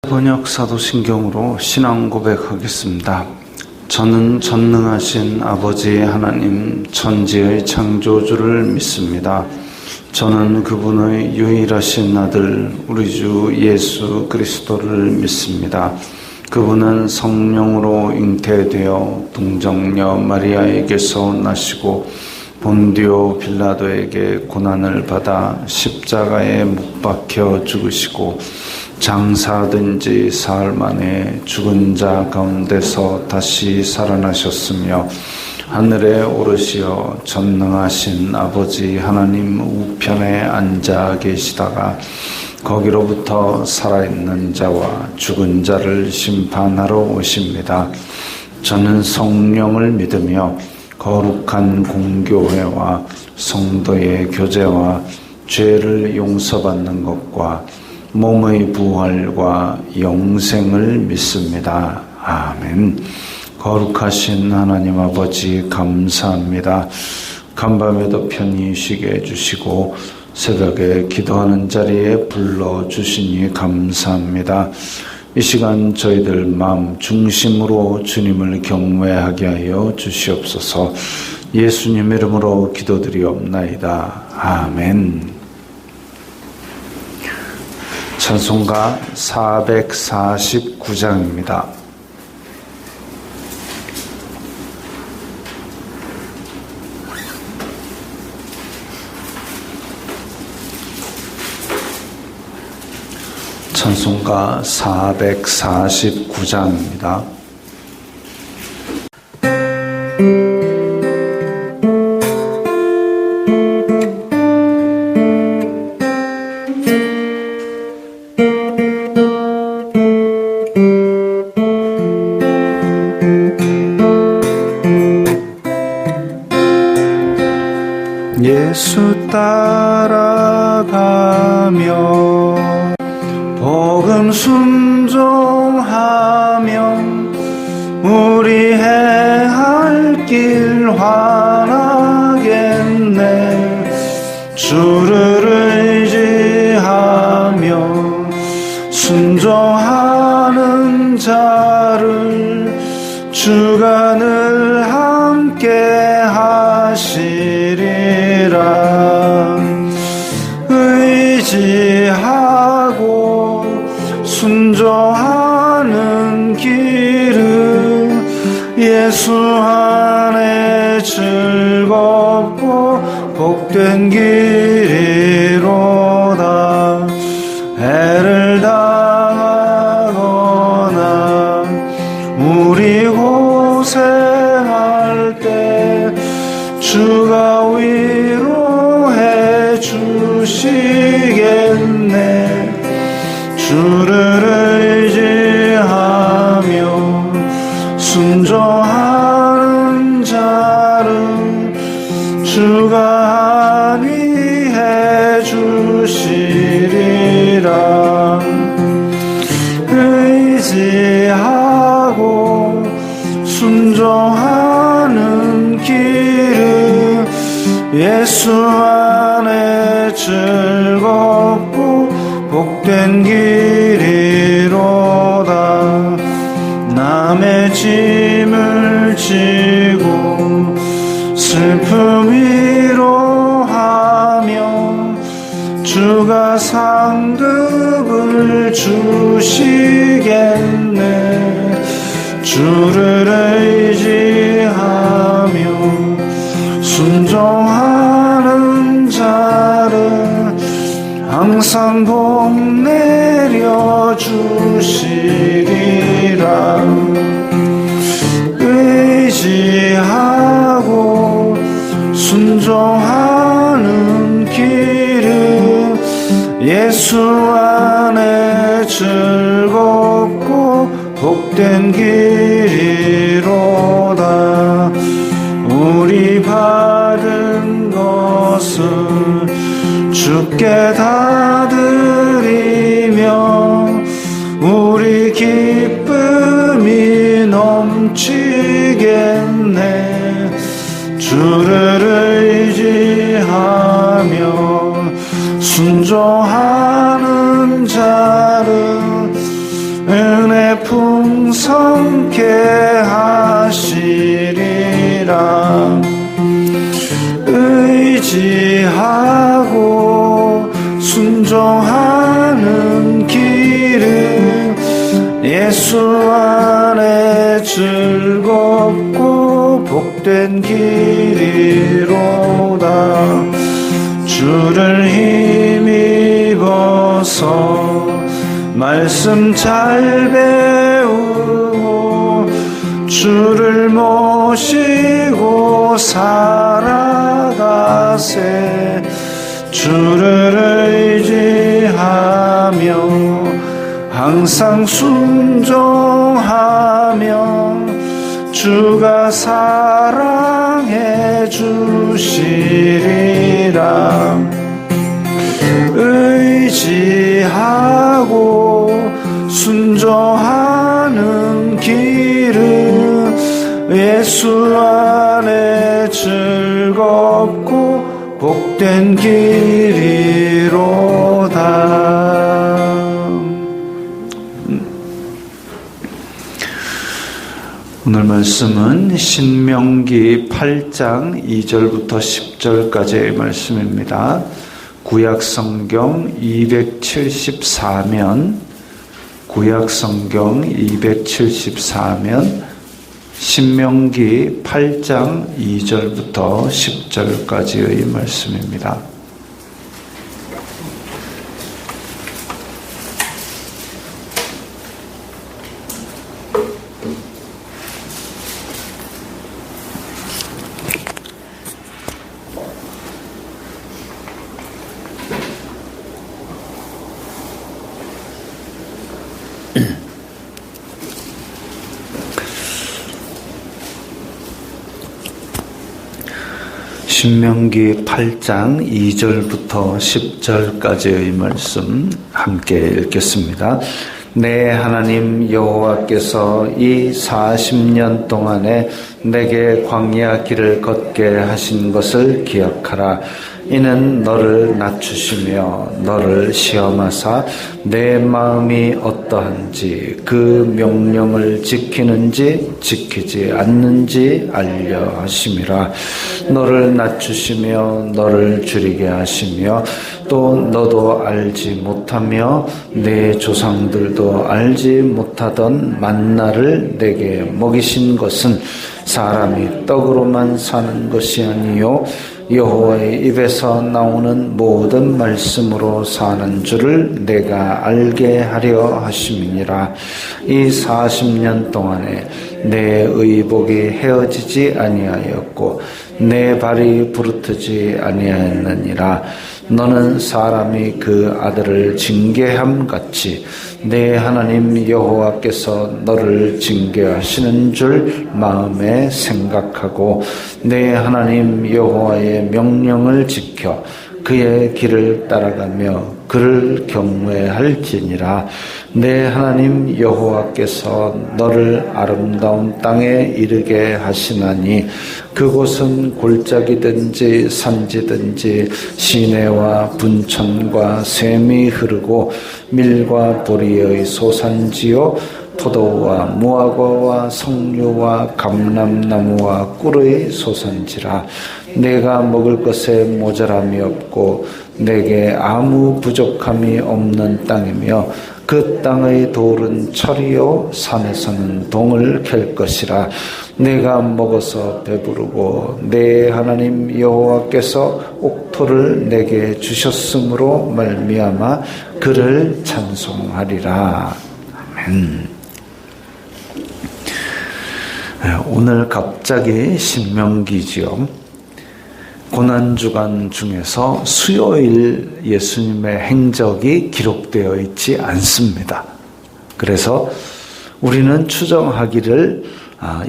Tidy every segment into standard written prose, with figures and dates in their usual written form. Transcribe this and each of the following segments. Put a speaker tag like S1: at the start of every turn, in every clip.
S1: 번역 사도신경으로 신앙 고백하겠습니다. 저는 전능하신 아버지 하나님 천지의 창조주를 믿습니다. 저는 그분의 유일하신 아들 우리 주 예수 그리스도를 믿습니다. 그분은 성령으로 잉태되어 동정녀 마리아에게서 나시고 본디오 빌라도에게 고난을 받아 십자가에 못 박혀 죽으시고 장사된 지 사흘 만에 죽은 자 가운데서 다시 살아나셨으며 하늘에 오르시어 전능하신 아버지 하나님 우편에 앉아 계시다가 거기로부터 살아있는 자와 죽은 자를 심판하러 오십니다. 저는 성령을 믿으며 거룩한 공교회와 성도의 교제와 죄를 용서받는 것과 몸의 부활과 영생을 믿습니다. 아멘. 거룩하신 하나님 아버지 감사합니다. 간밤에도 편히 쉬게 해주시고 새벽에 기도하는 자리에 불러주시니 감사합니다. 이 시간 저희들 마음 중심으로 주님을 경외하게 하여 주시옵소서. 예수님 이름으로 기도드리옵나이다. 아멘. 찬송가 449장입니다. 찬송가 449장입니다.
S2: 예수 따라가며 복음 순종하며 우리 행할 길 환하겠네. 주를 의지하며 순종하는 자를 주가 늘 함께 하시리라. 의지하고 순종하는 길은 예수 안에 즐겁고 복된 길이로다. 애를 당하거나 우리 고생할 때 주가 위로해 주시겠네. 주를 의지하며 순종하는 자를 주가 안위해 주시리라. 의지하고 순종하는 길은 예수 안에 즐겁고 복된 길이로다. 남의 짐을 지고 슬픔 위로하며 주가 상급을 주시겠네. 주를 의지하며 순종하는 자를 항상 복 내려 주시리라. 의지하고 순종하는 길은 예수 안에 즐겁고 복된 길이로다. 우리 받은 것을 주께 다 드리며 우리 기쁨이 넘치겠네. 주를 의지하며 순종하는 자를 은혜 풍성케 하시리라. 의지하고 순종하는 길은 예수 안에 즐겁고 복된 길이로다. 주를 힘입어서 말씀 잘 배우고 주를 모시고 살아가세. 주를 의지하며 항상 순종하며 주가 사랑해 주시리라. 의지하고 순종하는 길은 예수 안에 즐겁고 복된 길이로다.
S1: 오늘 말씀은 신명기 8장 2절부터 10절까지의 말씀입니다. 구약성경 274면, 구약성경 274면 신명기 8장 2절부터 10절까지의 말씀입니다. 신명기 8장 2절부터 10절까지의 말씀 함께 읽겠습니다. 내 하나님 여호와께서 이 40년 동안에 내게 광야 길을 걷게 하신 것을 기억하라. 이는 너를 낮추시며 너를 시험하사 내 마음이 어떠한지 그 명령을 지키는지 지키지 않는지 알려 하심이라. 너를 낮추시며 너를 줄이게 하시며 또 너도 알지 못하며 내 조상들도 알지 못하던 만나를 내게 먹이신 것은 사람이 떡으로만 사는 것이 아니요 여호와의 입에서 나오는 모든 말씀으로 사는 줄을 내가 알게 하려 하심이니라. 이 40년 동안에 내 의복이 헤어지지 아니하였고 내 발이 부르트지 아니하였느니라. 너는 사람이 그 아들을 징계함 같이 내 하나님 여호와께서 너를 징계하시는 줄 마음에 생각하고 내 하나님 여호와의 명령을 지켜 그의 길을 따라가며 그를 경외할지니라. 내 하나님 여호와께서 너를 아름다운 땅에 이르게 하시나니 그곳은 골짜기든지 산지든지 시내와 분천과 샘이 흐르고 밀과 보리의 소산지요 포도와 무화과와 석류와 감람나무와 꿀의 소산지라. 내가 먹을 것에 모자람이 없고 내게 아무 부족함이 없는 땅이며 그 땅의 돌은 철이요 산에서는 동을 캘 것이라. 내가 먹어서 배부르고 내 하나님 여호와께서 옥토를 내게 주셨으므로 말미암아 그를 찬송하리라. 아멘. 오늘 갑자기 신명기지요. 고난주간 중에서 수요일 예수님의 행적이 기록되어 있지 않습니다. 그래서 우리는 추정하기를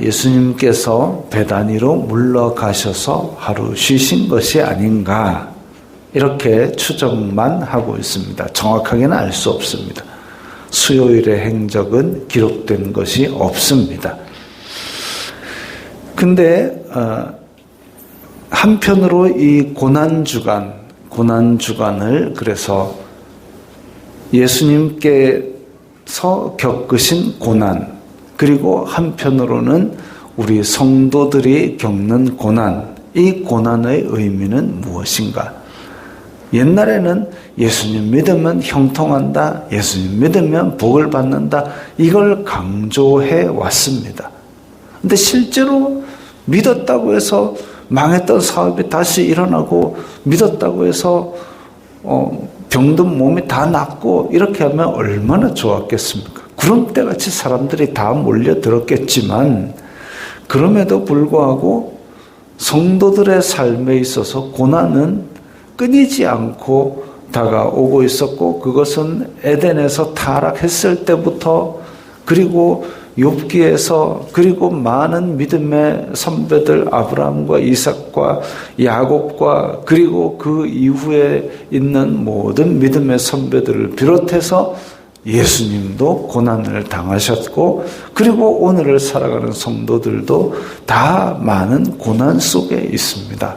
S1: 예수님께서 베다니로 물러가셔서 하루 쉬신 것이 아닌가 이렇게 추정만 하고 있습니다. 정확하게는 알 수 없습니다. 수요일의 행적은 기록된 것이 없습니다. 근데 한편으로 이 고난주간을 그래서 예수님께 겪으신 고난, 그리고 한편으로는 우리 성도들이 겪는 고난, 이 고난의 의미는 무엇인가? 옛날에는 예수님 믿으면 형통한다, 예수님 믿으면 복을 받는다, 이걸 강조해 왔습니다. 근데 실제로 믿었다고 해서 망했던 사업이 다시 일어나고, 믿었다고 해서 병든 몸이 다 낫고, 이렇게 하면 얼마나 좋았겠습니까? 구름대같이 사람들이 다 몰려들었겠지만, 그럼에도 불구하고 성도들의 삶에 있어서 고난은 끊이지 않고 다가오고 있었고, 그것은 에덴에서 타락했을 때부터, 그리고 욥기에서, 그리고 많은 믿음의 선배들 아브라함과 이삭과 야곱과, 그리고 그 이후에 있는 모든 믿음의 선배들을 비롯해서 예수님도 고난을 당하셨고, 그리고 오늘을 살아가는 성도들도 다 많은 고난 속에 있습니다.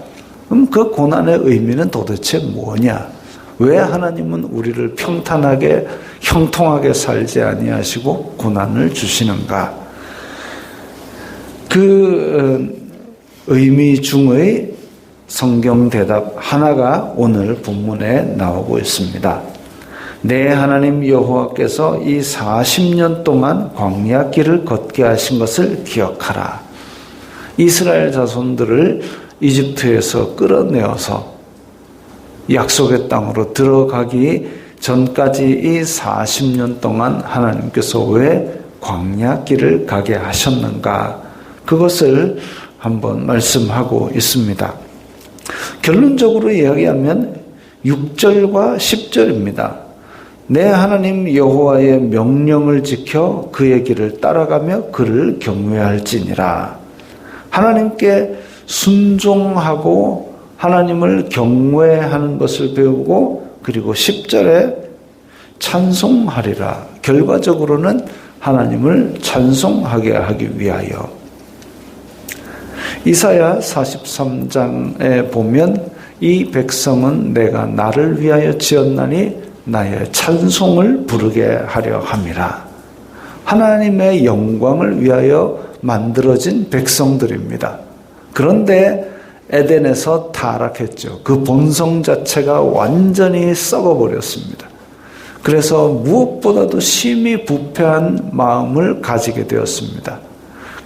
S1: 그럼 그 고난의 의미는 도대체 뭐냐? 왜 하나님은 우리를 평탄하게 형통하게 살지 아니하시고 고난을 주시는가? 그 의미 중의 성경 대답 하나가 오늘 본문에 나오고 있습니다. 내 하나님 여호와께서 이 40년 동안 광야 길을 걷게 하신 것을 기억하라. 이스라엘 자손들을 이집트에서 끌어내어서 약속의 땅으로 들어가기 전까지 이 40년 동안 하나님께서 왜 광야 길을 가게 하셨는가? 그것을 한번 말씀하고 있습니다. 결론적으로 이야기하면 6절과 10절입니다. 내 하나님 여호와의 명령을 지켜 그의 길을 따라가며 그를 경외할지니라. 하나님께 순종하고 하나님을 경외하는 것을 배우고, 그리고 10절에 찬송하리라. 결과적으로는 하나님을 찬송하게 하기 위하여. 이사야 43장에 보면 이 백성은 내가 나를 위하여 지었나니 나의 찬송을 부르게 하려 함이라. 하나님의 영광을 위하여 만들어진 백성들입니다. 그런데 에덴에서 타락했죠. 그 본성 자체가 완전히 썩어버렸습니다. 그래서 무엇보다도 심히 부패한 마음을 가지게 되었습니다.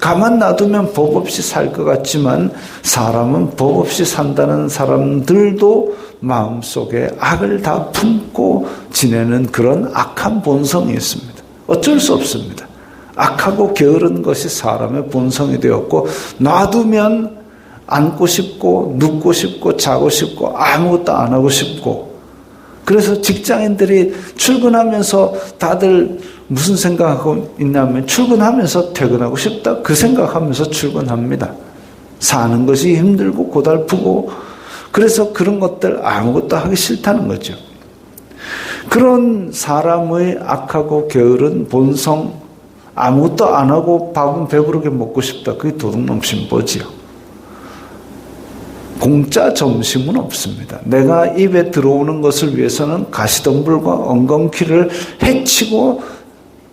S1: 가만 놔두면 법 없이 살 것 같지만 사람은 법 없이 산다는 사람들도 마음속에 악을 다 품고 지내는 그런 악한 본성이 있습니다. 어쩔 수 없습니다. 악하고 게으른 것이 사람의 본성이 되었고, 놔두면 앉고 싶고 눕고 싶고 자고 싶고 아무것도 안 하고 싶고, 그래서 직장인들이 출근하면서 다들 무슨 생각하고 있냐면 출근하면서 퇴근하고 싶다, 그 생각하면서 출근합니다. 사는 것이 힘들고 고달프고, 그래서 그런 것들 아무것도 하기 싫다는 거죠. 그런 사람의 악하고 게으른 본성, 아무것도 안 하고 밥은 배부르게 먹고 싶다, 그게 도둑놈 신보지요. 공짜 점심은 없습니다. 내가 입에 들어오는 것을 위해서는 가시덤불과 엉겅퀴를 해치고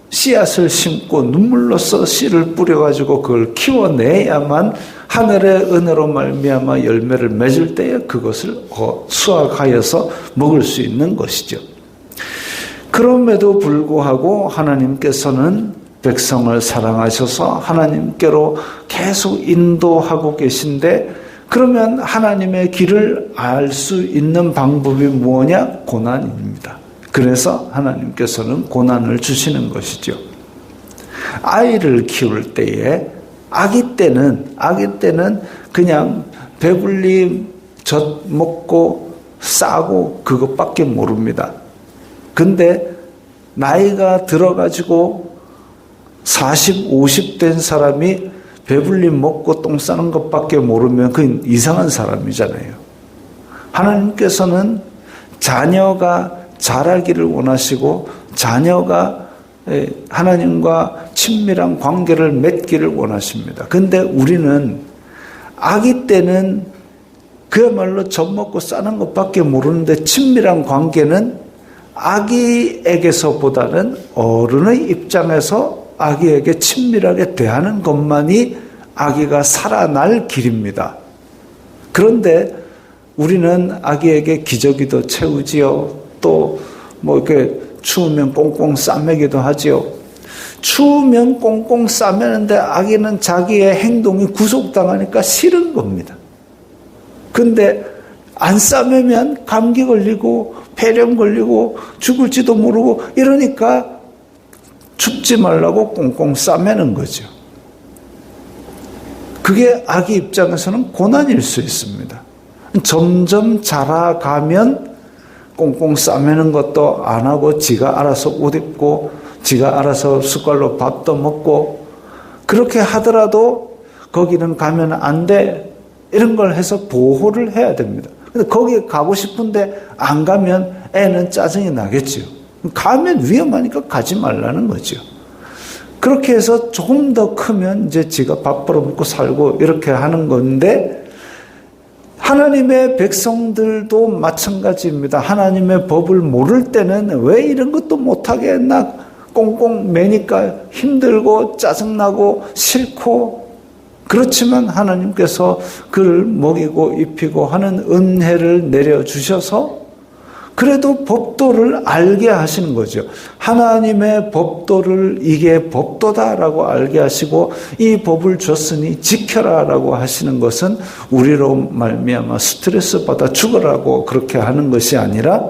S1: 씨앗을 심고 눈물로써 씨를 뿌려가지고 그걸 키워내야만 하늘의 은혜로 말미암아 열매를 맺을 때에 그것을 수확하여서 먹을 수 있는 것이죠. 그럼에도 불구하고 하나님께서는 백성을 사랑하셔서 하나님께로 계속 인도하고 계신데, 그러면 하나님의 길을 알 수 있는 방법이 뭐냐? 고난입니다. 그래서 하나님께서는 고난을 주시는 것이죠. 아이를 키울 때에 아기 때는 그냥 배불리 젖 먹고 싸고 그것밖에 모릅니다. 근데 나이가 들어가지고 40, 50 된 사람이 배불리 먹고 똥 싸는 것밖에 모르면 그건 이상한 사람이잖아요. 하나님께서는 자녀가 자라기를 원하시고 자녀가 하나님과 친밀한 관계를 맺기를 원하십니다. 근데 우리는 아기 때는 그야말로 젖 먹고 싸는 것밖에 모르는데 친밀한 관계는 아기에게서보다는 어른의 입장에서 아기에게 친밀하게 대하는 것만이 아기가 살아날 길입니다. 그런데 우리는 아기에게 기저귀도 채우지요. 또 뭐 이렇게 추우면 꽁꽁 싸매기도 하지요. 추우면 꽁꽁 싸매는데 아기는 자기의 행동이 구속당하니까 싫은 겁니다. 근데 안 싸매면 감기 걸리고 폐렴 걸리고 죽을지도 모르고 이러니까 춥지 말라고 꽁꽁 싸매는 거죠. 그게 아기 입장에서는 고난일 수 있습니다. 점점 자라가면 꽁꽁 싸매는 것도 안 하고 지가 알아서 옷 입고 지가 알아서 숟갈로 밥도 먹고 그렇게 하더라도 거기는 가면 안 돼. 이런 걸 해서 보호를 해야 됩니다. 근데 거기에 가고 싶은데 안 가면 애는 짜증이 나겠죠. 가면 위험하니까 가지 말라는 거죠. 그렇게 해서 조금 더 크면 이제 지가 밥 벌어먹고 살고 이렇게 하는 건데 하나님의 백성들도 마찬가지입니다. 하나님의 법을 모를 때는 왜 이런 것도 못하게 했나 꽁꽁 매니까 힘들고 짜증나고 싫고 그렇지만 하나님께서 그를 먹이고 입히고 하는 은혜를 내려주셔서 그래도 법도를 알게 하시는 거죠. 하나님의 법도를 이게 법도다라고 알게 하시고 이 법을 줬으니 지켜라라고 하시는 것은 우리로 말미암아 스트레스 받아 죽으라고 그렇게 하는 것이 아니라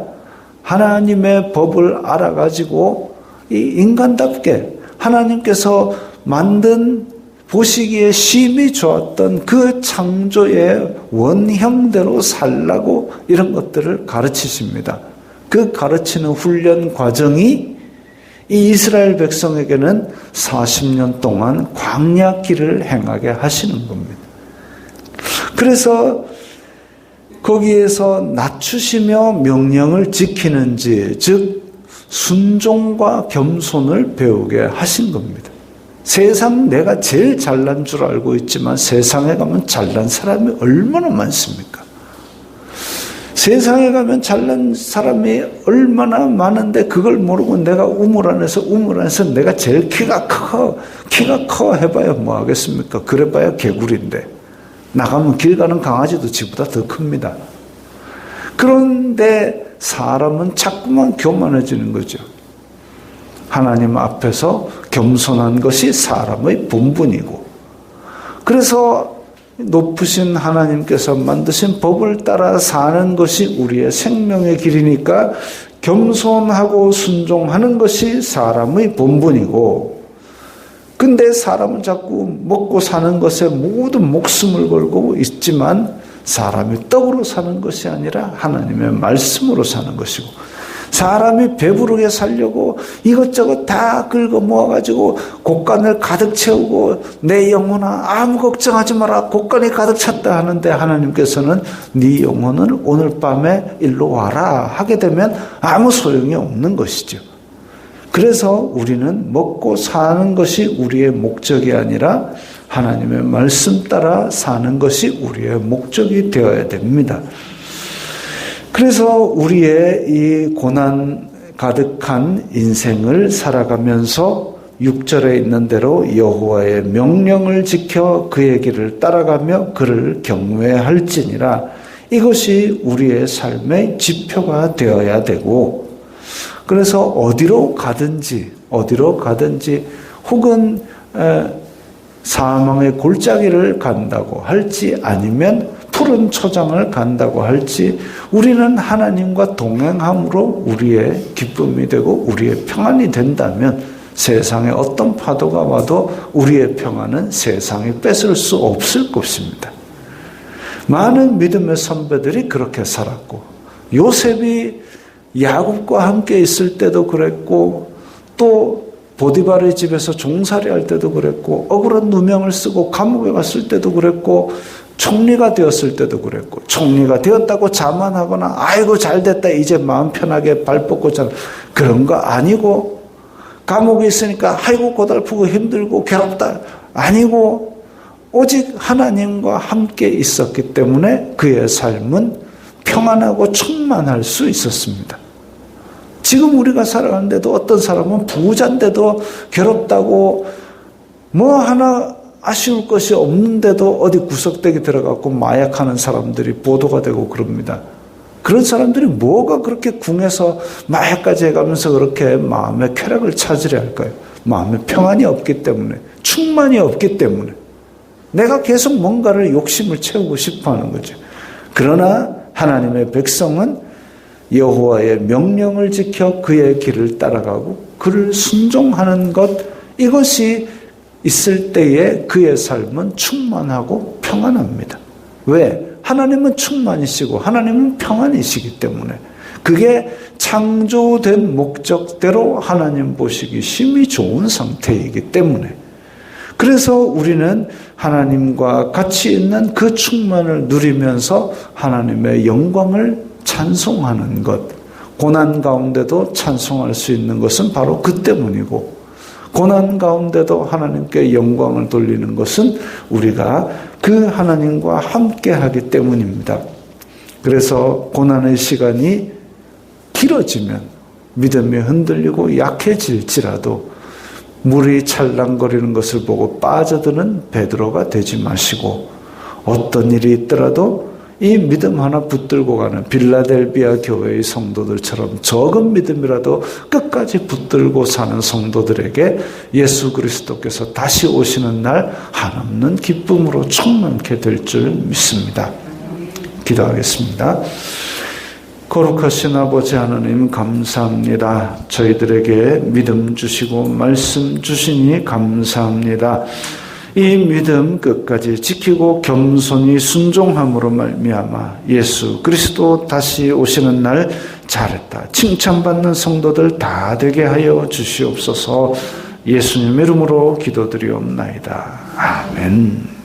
S1: 하나님의 법을 알아가지고 이 인간답게 하나님께서 만든 보시기에 심히 좋았던 그 창조의 원형대로 살라고 이런 것들을 가르치십니다. 그 가르치는 훈련 과정이 이 이스라엘 백성에게는 40년 동안 광야 길을 행하게 하시는 겁니다. 그래서 거기에서 낮추시며 명령을 지키는지 즉 순종과 겸손을 배우게 하신 겁니다. 세상 내가 제일 잘난 줄 알고 있지만 세상에 가면 잘난 사람이 얼마나 많습니까? 세상에 가면 잘난 사람이 얼마나 많은데 그걸 모르고 내가 우물 안에서 내가 제일 키가 커 해봐야 뭐 하겠습니까? 그래봐야 개구리인데 나가면 길 가는 강아지도 지보다 더 큽니다. 그런데 사람은 자꾸만 교만해지는 거죠. 하나님 앞에서 겸손한 것이 사람의 본분이고 그래서 높으신 하나님께서 만드신 법을 따라 사는 것이 우리의 생명의 길이니까 겸손하고 순종하는 것이 사람의 본분이고 근데 사람은 자꾸 먹고 사는 것에 모든 목숨을 걸고 있지만 사람이 떡으로 사는 것이 아니라 하나님의 말씀으로 사는 것이고 사람이 배부르게 살려고 이것저것 다 긁어 모아가지고 곡간을 가득 채우고 내 영혼아 아무 걱정하지 마라 곡간이 가득 찼다 하는데 하나님께서는 네 영혼을 오늘 밤에 일로 와라 하게 되면 아무 소용이 없는 것이죠. 그래서 우리는 먹고 사는 것이 우리의 목적이 아니라 하나님의 말씀 따라 사는 것이 우리의 목적이 되어야 됩니다. 그래서 우리의 이 고난 가득한 인생을 살아가면서 6절에 있는 대로 여호와의 명령을 지켜 그의 길을 따라가며 그를 경외할지니라 이것이 우리의 삶의 지표가 되어야 되고 그래서 어디로 가든지 혹은 사망의 골짜기를 간다고 할지 아니면 푸른 초장을 간다고 할지 우리는 하나님과 동행함으로 우리의 기쁨이 되고 우리의 평안이 된다면 세상에 어떤 파도가 와도 우리의 평안은 세상이 뺏을 수 없을 것입니다. 많은 믿음의 선배들이 그렇게 살았고 요셉이 야곱과 함께 있을 때도 그랬고 또 보디발의 집에서 종살이 할 때도 그랬고 억울한 누명을 쓰고 감옥에 갔을 때도 그랬고 총리가 되었을 때도 그랬고 총리가 되었다고 자만하거나 아이고 잘됐다 이제 마음 편하게 발 뻗고 자 그런 거 아니고 감옥에 있으니까 아이고 고달프고 힘들고 괴롭다 아니고 오직 하나님과 함께 있었기 때문에 그의 삶은 평안하고 충만할 수 있었습니다. 지금 우리가 살아가는데도 어떤 사람은 부자인데도 괴롭다고 뭐 하나 아쉬울 것이 없는데도 어디 구석대기 들어가고 마약하는 사람들이 보도가 되고 그럽니다. 그런 사람들이 뭐가 그렇게 궁에서 마약까지 해가면서 그렇게 마음의 쾌락을 찾으려 할까요? 마음의 평안이 없기 때문에, 충만이 없기 때문에 내가 계속 뭔가를 욕심을 채우고 싶어 하는 거죠. 그러나 하나님의 백성은 여호와의 명령을 지켜 그의 길을 따라가고 그를 순종하는 것, 이것이 있을 때에 그의 삶은 충만하고 평안합니다. 왜? 하나님은 충만이시고 하나님은 평안이시기 때문에, 그게 창조된 목적대로 하나님 보시기 심히 좋은 상태이기 때문에, 그래서 우리는 하나님과 같이 있는 그 충만을 누리면서 하나님의 영광을 찬송하는 것, 고난 가운데도 찬송할 수 있는 것은 바로 그 때문이고, 고난 가운데도 하나님께 영광을 돌리는 것은 우리가 그 하나님과 함께 하기 때문입니다. 그래서 고난의 시간이 길어지면 믿음이 흔들리고 약해질지라도 물이 찰랑거리는 것을 보고 빠져드는 베드로가 되지 마시고, 어떤 일이 있더라도 이 믿음 하나 붙들고 가는 빌라델비아 교회의 성도들처럼 적은 믿음이라도 끝까지 붙들고 사는 성도들에게 예수 그리스도께서 다시 오시는 날 한없는 기쁨으로 충만케 될 줄 믿습니다. 기도하겠습니다. 거룩하신 아버지 하나님, 감사합니다. 저희들에게 믿음 주시고 말씀 주시니 감사합니다. 이 믿음 끝까지 지키고 겸손히 순종함으로 말미암아 예수 그리스도 다시 오시는 날 잘했다, 칭찬받는 성도들 다 되게 하여 주시옵소서. 예수님 이름으로 기도드리옵나이다. 아멘.